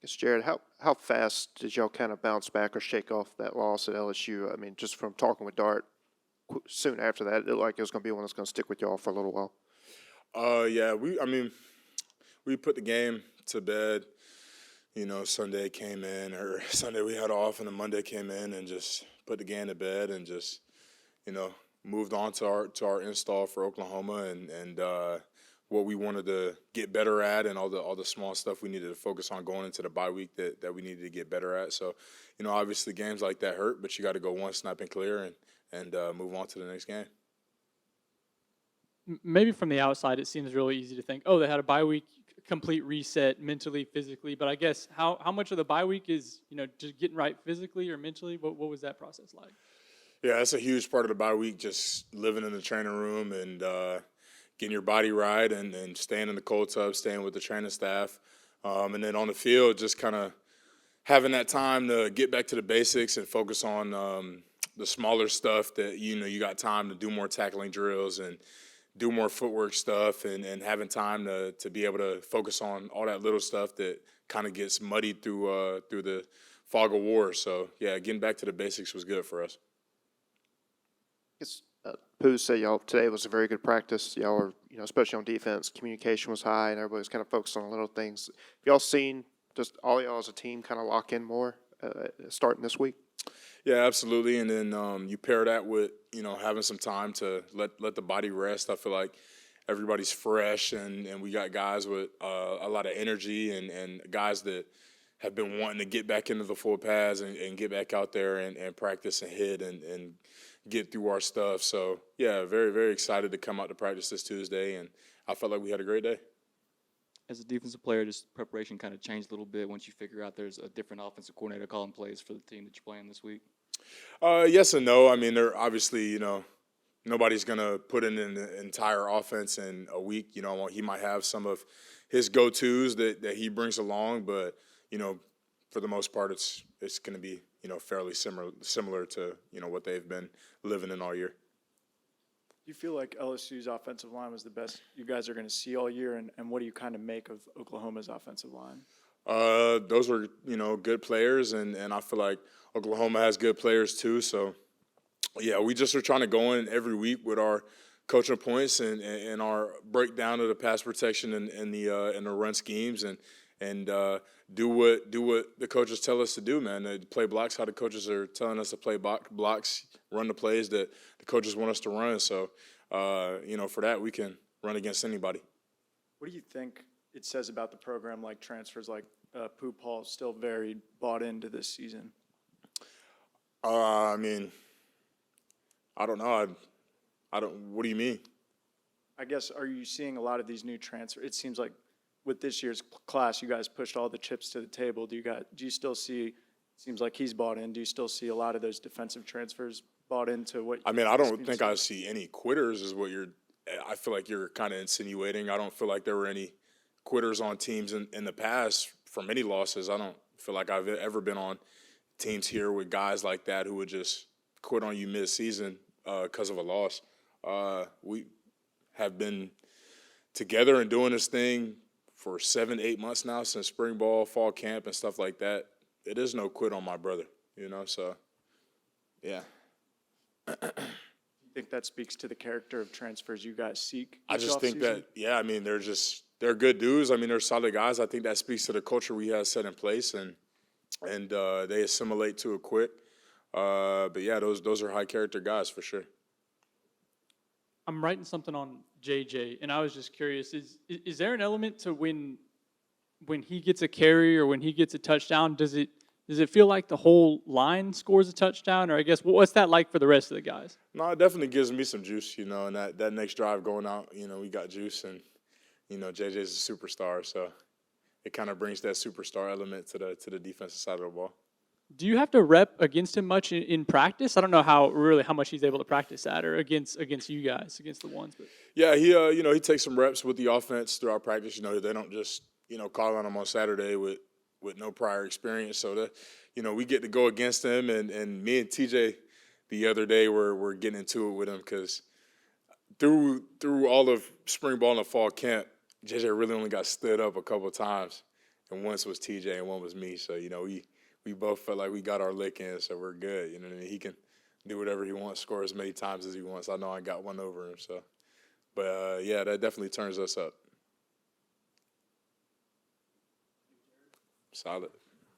It's Jared. How fast did y'all kind of bounce back or shake off that loss at LSU? I mean, just from talking with Dart soon after that, it looked like it was going to be one that's going to stick with y'all for a little while. Yeah, we put the game to bed. Sunday came in, or Sunday we had off, and then Monday came in and just put the game to bed and just, moved on to our install for Oklahoma and what we wanted to get better at and all the small stuff we needed to focus on going into the bye week that we needed to get better at. So, obviously games like that hurt, but you got to go one snap and clear and move on to the next game. Maybe from the outside, it seems really easy to think, oh, they had a bye week, complete reset mentally, physically. But I guess how much of the bye week is, just getting right physically or mentally? What was that process like? Yeah, that's a huge part of the bye week, just living in the training room and getting your body right and staying in the cold tub, staying with the training staff. And then on the field, just kind of having that time to get back to the basics and focus on the smaller stuff that, you got time to do more tackling drills and do more footwork stuff and having time to be able to focus on all that little stuff that kind of gets muddied through the fog of war. So, yeah, getting back to the basics was good for us. I guess Pooh said y'all today was a very good practice. Y'all were, especially on defense, communication was high and everybody was kind of focused on little things. Have y'all seen just all y'all as a team kind of lock in more starting this week? Yeah, absolutely. And then you pair that with, having some time to let the body rest. I feel like everybody's fresh and we got guys with a lot of energy and guys that have been wanting to get back into the full pads and get back out there and practice and hit and get through our stuff. So, yeah, very, very excited to come out to practice this Tuesday, and I felt like we had a great day. As a defensive player, just preparation kind of changed a little bit once you figure out there's a different offensive coordinator calling plays for the team that you're playing this week? Yes and no. I mean, they're obviously, nobody's going to put in an entire offense in a week. He might have some of his go-tos that he brings along, but, for the most part, it's going to be, fairly similar to, what they've been living in all year. Do you feel like LSU's offensive line was the best you guys are going to see all year, and what do you kind of make of Oklahoma's offensive line? Those were, good players, and I feel like Oklahoma has good players too. So, yeah, we just are trying to go in every week with our coaching points and our breakdown of the pass protection and the run schemes and do what the coaches tell us to do, man. To play blocks how the coaches are telling us to play blocks, run the plays that the coaches want us to run. So, for that, we can run against anybody. What do you think it says about the program, like transfers like Pooh Paul, still very bought into this season? I don't know. What do you mean? I guess, are you seeing a lot of these new transfers? It seems like with this year's class, you guys pushed all the chips to the table. Do you still see, it seems like he's bought in, do you still see a lot of those defensive transfers bought into what? I don't think I see any quitters is what I feel like you're kind of insinuating. I don't feel like there were any quitters on teams in the past from any losses. I don't feel like I've ever been on teams here with guys like that who would just quit on you mid-season because of a loss. We have been together and doing this thing for 7-8 months now since spring ball, fall camp, and stuff like that. It is no quit on my brother, so, yeah. Do you think that speaks to the character of transfers you guys seek? I just think that, they're good dudes. They're solid guys. I think that speaks to the culture we have set in place, and they assimilate to it quick. But, yeah, those are high-character guys for sure. I'm writing something on JJ, and I was just curious, is there an element to when he gets a carry or when he gets a touchdown, does it feel like the whole line scores a touchdown? Or I guess, what's that like for the rest of the guys? No, it definitely gives me some juice, and that next drive going out, we got juice, and, JJ's a superstar, so it kind of brings that superstar element to the defensive side of the ball. Do you have to rep against him much in practice? I don't know how much he's able to practice that or against you guys, against the ones. But yeah, he takes some reps with the offense throughout practice. They don't just call on him on Saturday with no prior experience. So that we get to go against him, and me and TJ the other day were getting into it with him because through all of spring ball and the fall camp, JJ really only got stood up a couple of times. and once was TJ and one was me. So, you know, we both felt like we got our lick in, so we're good. You know what I mean? He can do whatever he wants, score as many times as he wants. I know I got one over him, so. But, yeah, that definitely turns us up. Solid.